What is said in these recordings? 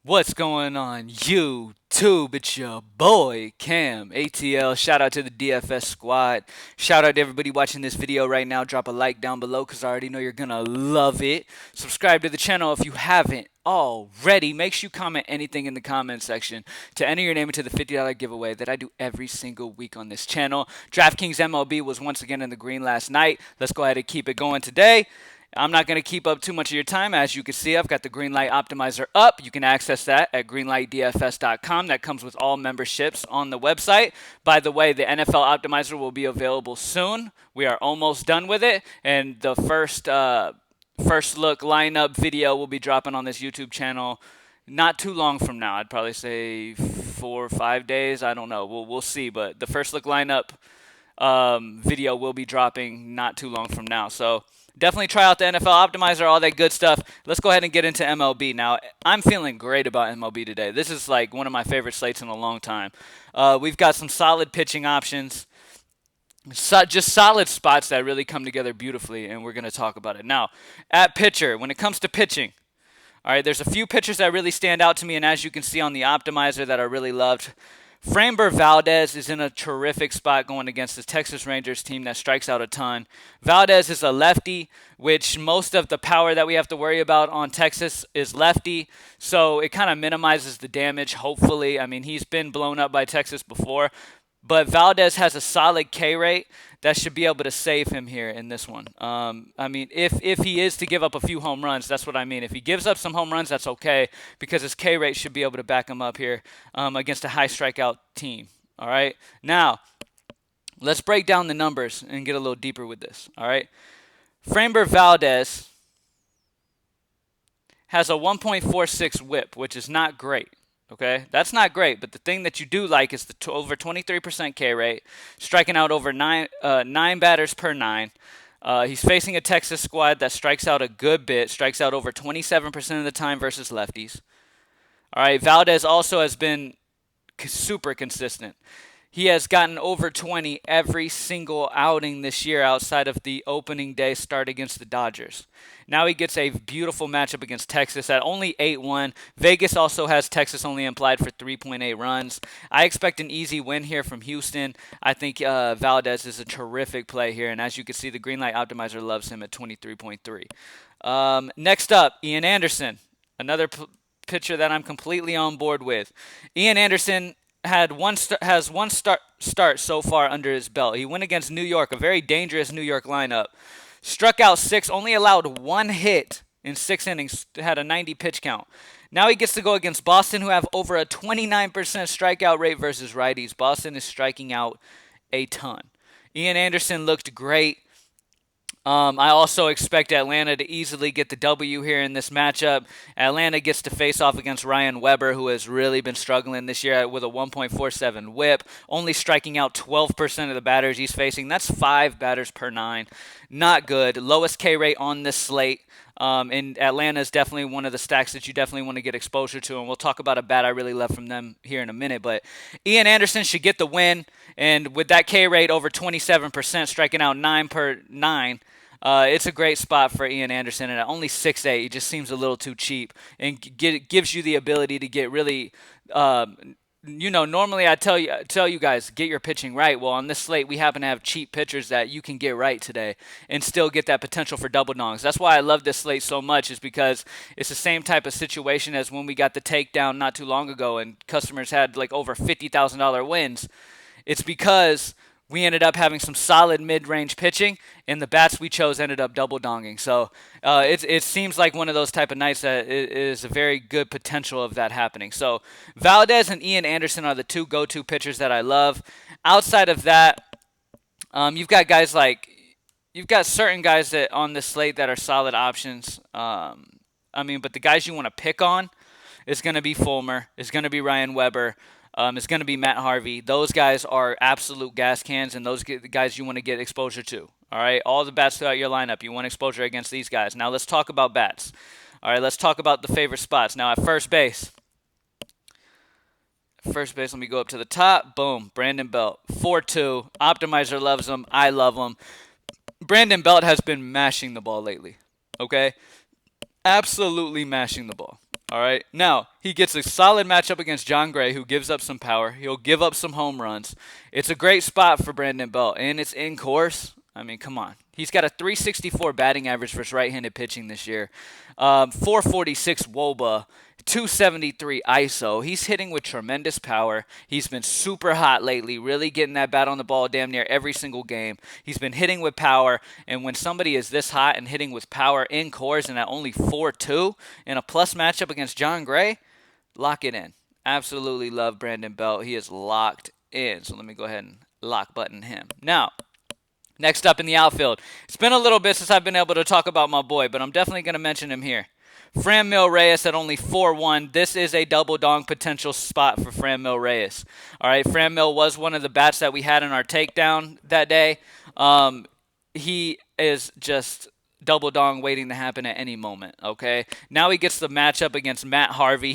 What's going on YouTube? It's your boy CamATL. Shout out to the DFS squad. Shout out to everybody watching this video right now. Drop a like down below because I already know you're gonna love it. Subscribe to the channel if you haven't already. Make sure you comment anything in the comment section to enter your name into the $50 giveaway that I do every single week on this channel. Draftkings MLB was once again in the green last night. Let's go ahead and keep it going today. I'm not going to keep up too much of your time. As you can see, I've got the Greenlight Optimizer up. You can access that at greenlightdfs.com. That comes with all memberships on the website. By the way, the NFL Optimizer will be available soon. We are almost done with it, and the first look lineup video will be dropping on this YouTube channel not too long from now. I'd probably say 4 or 5 days. I don't know. We'll see. But the first look lineup video will be dropping not too long from now. So definitely try out the NFL Optimizer, all that good stuff. Let's go ahead and get into MLB. Now, I'm feeling great about MLB today. This is like one of my favorite slates in a long time. We've got some solid pitching options. Just solid spots that really come together beautifully, and we're going to talk about it. Now, at pitcher, when it comes to pitching, all right, there's a few pitchers that really stand out to me, and as you can see on the Optimizer that I really loved. Framber Valdez is in a terrific spot going against the Texas Rangers team that strikes out a ton. Valdez is a lefty, which most of the power that we have to worry about on Texas is lefty, so it kind of minimizes the damage, hopefully. I mean, he's been blown up by Texas before, but Valdez has a solid K rate that should be able to save him here in this one. I mean, if he is to give up a few home runs, that's what I mean. If he gives up some home runs, that's okay because his K rate should be able to back him up here against a high strikeout team. All right. Now, let's break down the numbers and get a little deeper with this. All right. Framber Valdez has a 1.46 whip, which is not great. Okay, that's not great, but the thing that you do like is the over 23% K rate, striking out over nine batters per nine. He's facing a Texas squad that strikes out a good bit, strikes out over 27% of the time versus lefties. All right, Valdez also has been super consistent. He has gotten over 20 every single outing this year outside of the opening day start against the Dodgers. Now he gets a beautiful matchup against Texas at only 8-1. Vegas also has Texas only implied for 3.8 runs. I expect an easy win here from Houston. I think Valdez is a terrific play here, and as you can see, the Greenlight Optimizer loves him at 23.3. Next up, Ian Anderson, another pitcher that I'm completely on board with. Ian Anderson has one start so far under his belt. He went against New York, a very dangerous New York lineup. Struck out 6, only allowed 1 hit in 6 innings, had a 90 pitch count. Now he gets to go against Boston, who have over a 29% strikeout rate versus righties. Boston is striking out a ton. Ian Anderson looked great. I also expect Atlanta to easily get the W here in this matchup. Atlanta gets to face off against Ryan Weber, who has really been struggling this year with a 1.47 whip, only striking out 12% of the batters he's facing. That's 5 batters per 9. Not good. Lowest K rate on this slate. And Atlanta is definitely one of the stacks that you definitely want to get exposure to. And we'll talk about a bat I really love from them here in a minute. But Ian Anderson should get the win. And with that K rate over 27%, striking out 9 per 9, it's a great spot for Ian Anderson, and at only 6'8", it just seems a little too cheap, and gives you the ability to get really, normally I tell you guys, get your pitching right. Well, on this slate, we happen to have cheap pitchers that you can get right today and still get that potential for double dongs. That's why I love this slate so much, is because it's the same type of situation as when we got the takedown not too long ago, and customers had like over $50,000 wins. It's because we ended up having some solid mid-range pitching, and the bats we chose ended up double donging. So it seems like one of those type of nights that is a very good potential of that happening. So Valdez and Ian Anderson are the two go-to pitchers that I love. Outside of that, you've got certain guys that on this slate that are solid options. But the guys you want to pick on is going to be Fulmer, is going to be Ryan Weber. It's going to be Matt Harvey. Those guys are absolute gas cans, and those guys you want to get exposure to. All right, all the bats throughout your lineup, you want exposure against these guys. Now let's talk about bats. All right, let's talk about the favorite spots. Now at first base, let me go up to the top. Boom, Brandon Belt, 4-2. Optimizer loves him. I love him. Brandon Belt has been mashing the ball lately. Okay, absolutely mashing the ball. All right. Now, he gets a solid matchup against John Gray, who gives up some power. He'll give up some home runs. It's a great spot for Brandon Belt, and it's in course. I mean, come on. He's got a 364 batting average versus right-handed pitching this year, 446 WOBA, 273 ISO. He's hitting with tremendous power. He's been super hot lately, really getting that bat on the ball damn near every single game. He's been hitting with power, and when somebody is this hot and hitting with power in cores and at only 4-2 in a plus matchup against John Gray, lock it in. Absolutely love Brandon Belt. He is locked in. So let me go ahead and lock button him. Now, next up in the outfield. It's been a little bit since I've been able to talk about my boy, but I'm definitely going to mention him here. Frannel Reyes at only 4-1. This is a double dong potential spot for Frannel Reyes. All right, Frannel was one of the bats that we had in our takedown that day. He is just double dong waiting to happen at any moment, okay? Now he gets the matchup against Matt Harvey.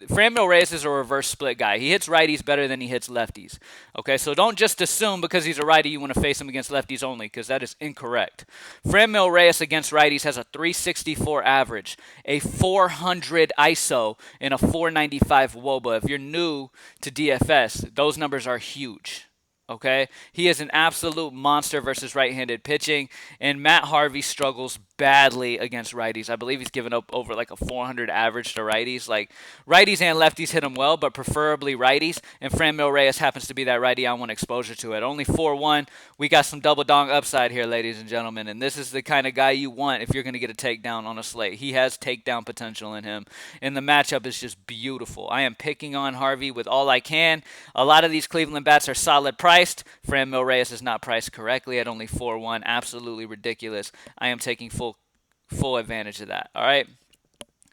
Frannel Reyes is a reverse split guy. He hits righties better than he hits lefties, okay? So don't just assume because he's a righty you want to face him against lefties only, because that is incorrect. Frannel Reyes against righties has a 364 average, a 400 ISO, and a 495 WOBA. If you're new to DFS, those numbers are huge. Okay, he is an absolute monster versus right-handed pitching, and Matt Harvey struggles badly against righties. I believe he's given up over like a 400 average to righties. Like righties and lefties hit him well, but preferably righties. And Frannel Reyes happens to be that righty I want exposure to. At only 4-1, we got some double dong upside here, ladies and gentlemen. And this is the kind of guy you want if you're going to get a takedown on a slate. He has takedown potential in him, and the matchup is just beautiful. I am picking on Harvey with all I can. A lot of these Cleveland bats are solid priced. Frannel Reyes is not priced correctly at only 4-1. Absolutely ridiculous. I am taking full advantage of that. All right.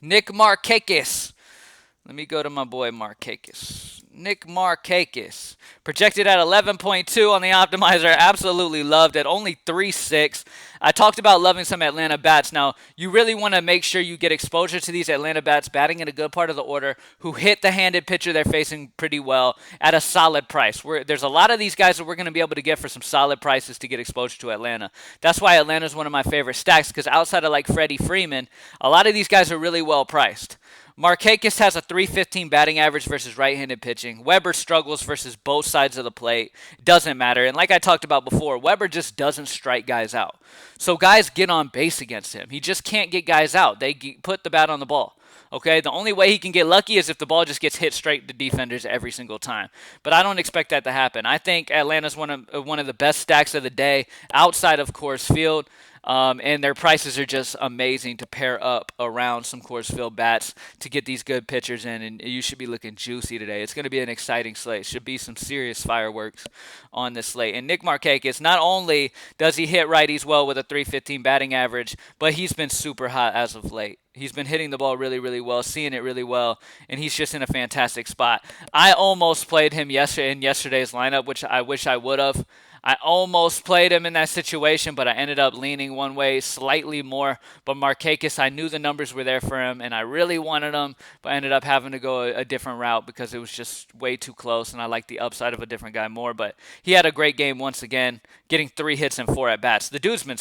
Nick Markakis. Let me go to my boy Markakis. Nick Markakis. Projected at 11.2 on the optimizer. Absolutely loved at only 3.6. I talked about loving some Atlanta bats. Now, you really want to make sure you get exposure to these Atlanta bats batting in a good part of the order who hit the handed pitcher they're facing pretty well at a solid price. There's a lot of these guys that we're going to be able to get for some solid prices to get exposure to Atlanta. That's why Atlanta is one of my favorite stacks, because outside of like Freddie Freeman, a lot of these guys are really well priced. Markakis has a 315 batting average versus right-handed pitching. Weber struggles versus both sides of the plate. Doesn't matter. And like I talked about before, Weber just doesn't strike guys out. So guys get on base against him. He just can't get guys out. They put the bat on the ball. Okay, the only way he can get lucky is if the ball just gets hit straight to defenders every single time. But I don't expect that to happen. I think Atlanta's one of the best stacks of the day outside of Coors Field. And their prices are just amazing to pair up around some Coors Field bats to get these good pitchers in, and you should be looking juicy today. It's going to be an exciting slate. Should be some serious fireworks on this slate. And Nick Markakis, not only does he hit righties well with a 315 batting average, but he's been super hot as of late. He's been hitting the ball really, really well, seeing it really well, and he's just in a fantastic spot. I almost played him in yesterday's lineup, which I wish I would have. I almost played him in that situation, but I ended up leaning one way slightly more. But Markakis, I knew the numbers were there for him, and I really wanted him, but I ended up having to go a different route because it was just way too close, and I liked the upside of a different guy more. But he had a great game once again, getting 3 hits and 4 at-bats. The dude's been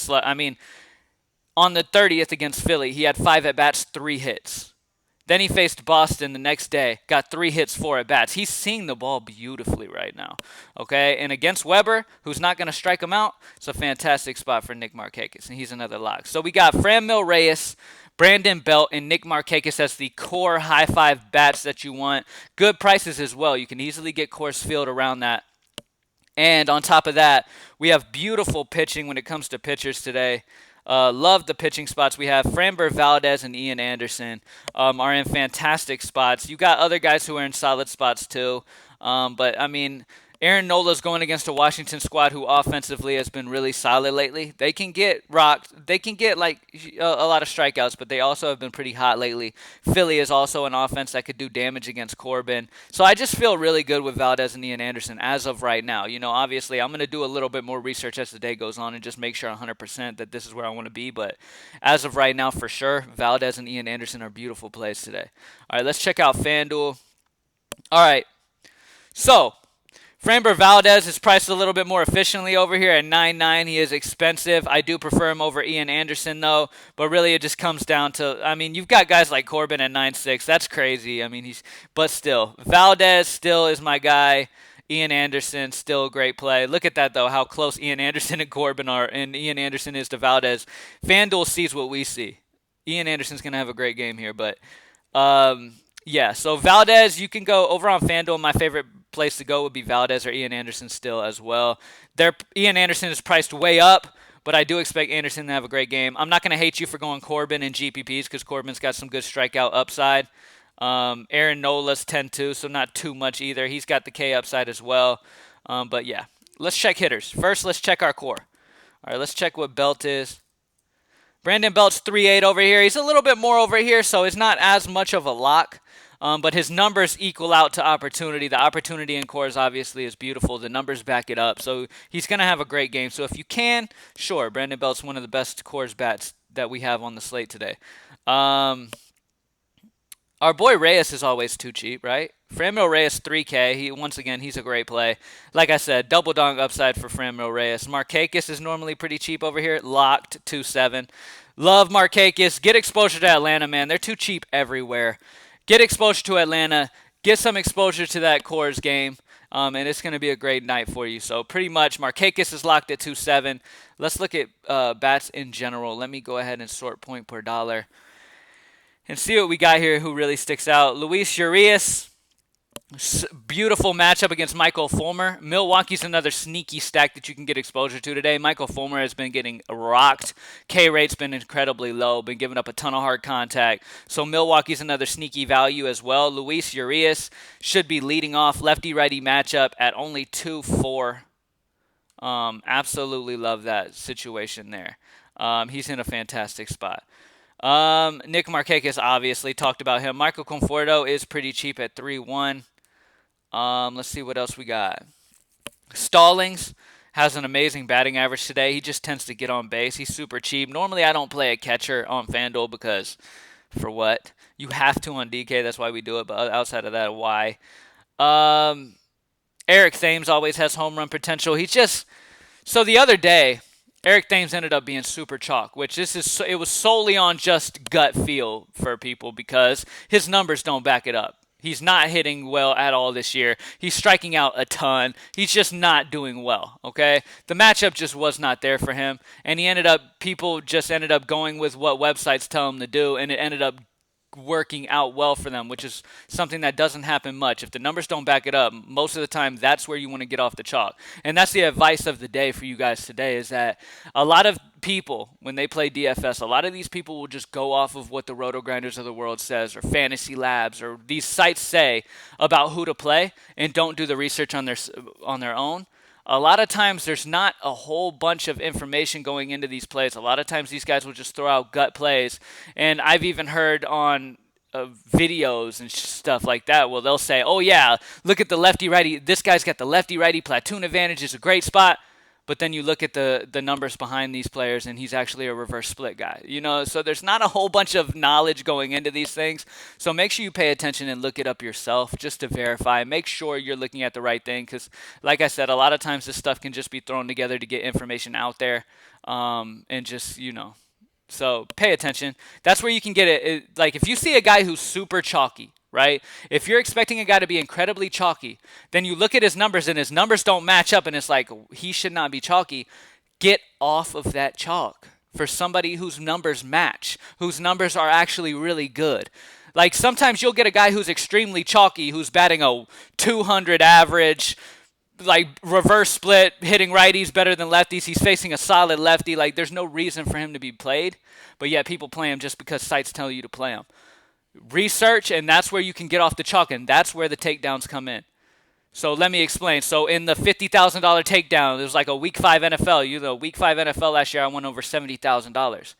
on the 30th against Philly, he had 5 at-bats, 3 hits. Then he faced Boston the next day, got 3 hits, 4 at-bats. He's seeing the ball beautifully right now, okay? And against Weber, who's not going to strike him out, it's a fantastic spot for Nick Markakis, and he's another lock. So we got Frannel Reyes, Brandon Belt, and Nick Markakis as the core high-five bats that you want. Good prices as well. You can easily get Coors Field around that. And on top of that, we have beautiful pitching when it comes to pitchers today. Love the pitching spots we have. Framber Valdez and Ian Anderson are in fantastic spots. You got other guys who are in solid spots too. But, I mean, Aaron Nola's going against a Washington squad who offensively has been really solid lately. They can get rocked. They can get, like, a lot of strikeouts, but they also have been pretty hot lately. Philly is also an offense that could do damage against Corbin. So I just feel really good with Valdez and Ian Anderson as of right now. You know, obviously, I'm going to do a little bit more research as the day goes on and just make sure 100% that this is where I want to be. But as of right now, for sure, Valdez and Ian Anderson are beautiful plays today. All right, let's check out FanDuel. All right, so Framber Valdez is priced a little bit more efficiently over here at 9.9. He is expensive. I do prefer him over Ian Anderson, though. But really, it just comes down to, I mean, you've got guys like Corbin at 9.6. That's crazy. I mean, but still, Valdez still is my guy. Ian Anderson, still a great play. Look at that, though, how close Ian Anderson and Corbin are, and Ian Anderson is to Valdez. FanDuel sees what we see. Ian Anderson's going to have a great game here, but yeah, so Valdez, you can go over on FanDuel. My favorite place to go would be Valdez or Ian Anderson still as well. Ian Anderson is priced way up, but I do expect Anderson to have a great game. I'm not going to hate you for going Corbin and GPPs because Corbin's got some good strikeout upside. Aaron Nola's 10-2, so not too much either. He's got the K upside as well. But yeah, let's check hitters. First, let's check our core. All right, let's check what Belt is. Brandon Belt's 3.8 over here. He's a little bit more over here, so it's not as much of a lock. But his numbers equal out to opportunity. The opportunity in cores obviously is beautiful. The numbers back it up. So he's going to have a great game. So if you can, sure, Brandon Belt's one of the best cores bats that we have on the slate today. Our boy Reyes is always too cheap, right? Frannel Reyes 3K. Once again, he's a great play. Like I said, double dong upside for Frannel Reyes. Markakis is normally pretty cheap over here. Locked 2.7. Love Markakis. Get exposure to Atlanta, man. They're too cheap everywhere. Get exposure to Atlanta. Get some exposure to that Coors game. And it's going to be a great night for you. So pretty much Markakis is locked at 2.7. Let's look at bats in general. Let me go ahead and sort point per dollar and see what we got here who really sticks out. Luis Urias, beautiful matchup against Michael Fulmer. Milwaukee's another sneaky stack that you can get exposure to today. Michael Fulmer has been getting rocked. K rate's been incredibly low, been giving up a ton of hard contact. So Milwaukee's another sneaky value as well. Luis Urias should be leading off lefty-righty matchup at only 2.4. Absolutely love that situation there. He's in a fantastic spot. Nick Markakis, obviously, talked about him. Michael Conforto is pretty cheap at 3.1. Let's see what else we got. Stallings has an amazing batting average today. He just tends to get on base. He's super cheap. Normally, I don't play a catcher on FanDuel because, for what? You have to on DK. That's why we do it. But outside of that, why? Eric Thames always has home run potential. So the other day, Eric Thames ended up being super chalk, which it was solely on just gut feel for people because his numbers don't back it up. He's not hitting well at all this year. He's striking out a ton. He's just not doing well, okay? The matchup just was not there for him, and people just ended up going with what websites tell him to do, and it ended up working out well for them, which is something that doesn't happen much. If the numbers don't back it up, most of the time that's where you want to get off the chalk. And that's the advice of the day for you guys today, is that a lot of people, when they play DFS, a lot of these people will just go off of what the Roto Grinders of the world says, or Fantasy Labs, or these sites say about who to play, and don't do the research on their own. A lot of times there's not a whole bunch of information going into these plays. A lot of times these guys will just throw out gut plays. And I've even heard on videos and stuff like that, well, they'll say, oh yeah, look at the lefty-righty. This guy's got the lefty-righty platoon advantage. It's a great spot. But then you look at the numbers behind these players, and he's actually a reverse split guy. So there's not a whole bunch of knowledge going into these things. So make sure you pay attention and look it up yourself just to verify. Make sure you're looking at the right thing because, like I said, a lot of times this stuff can just be thrown together to get information out there and just, So pay attention. That's where you can get it. Like if you see a guy who's super chalky, right? If you're expecting a guy to be incredibly chalky, then you look at his numbers and his numbers don't match up and it's like, he should not be chalky. Get off of that chalk for somebody whose numbers match, whose numbers are actually really good. Like sometimes you'll get a guy who's extremely chalky, who's batting a 200 average, like reverse split, hitting righties better than lefties. He's facing a solid lefty. Like there's no reason for him to be played, but yet people play him just because sites tell you to play him. Research, and that's where you can get off the chalk, and that's where the takedowns come in. So let me explain. So in the $50,000 takedown, it was like a Week 5 NFL. Week 5 NFL last year, I won over $70,000.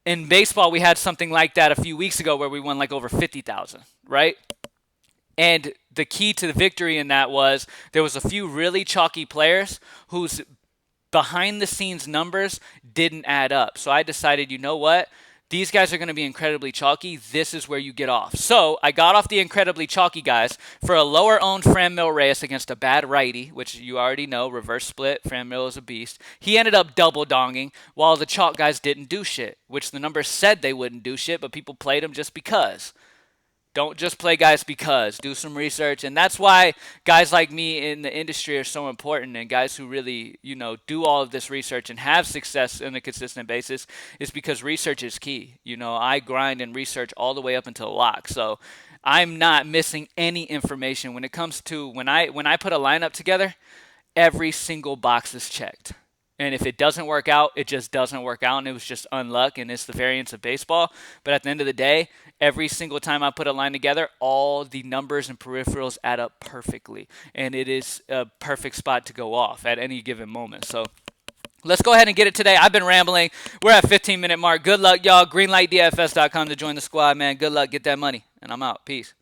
In baseball, we had something like that a few weeks ago where we won like over $50,000, right? And the key to the victory in that was there was a few really chalky players whose behind-the-scenes numbers didn't add up. So I decided, you know what? These guys are going to be incredibly chalky. This is where you get off. So I got off the incredibly chalky guys for a lower owned Frannel Reyes against a bad righty, which you already know, reverse split. Frannel is a beast. He ended up double donging while the chalk guys didn't do shit, which the numbers said they wouldn't do shit, but people played them just because. Don't just play guys because. Do some research. And that's why guys like me in the industry are so important, and guys who really, do all of this research and have success on a consistent basis is because research is key. I grind and research all the way up until lock. So I'm not missing any information when it comes to when I put a lineup together, every single box is checked. And if it doesn't work out, it just doesn't work out, and it was just unluck, and it's the variance of baseball. But at the end of the day, every single time I put a line together, all the numbers and peripherals add up perfectly, and it is a perfect spot to go off at any given moment. So let's go ahead and get it today. I've been rambling. We're at 15-minute mark. Good luck, y'all. Greenlightdfs.com to join the squad, man. Good luck. Get that money, and I'm out. Peace.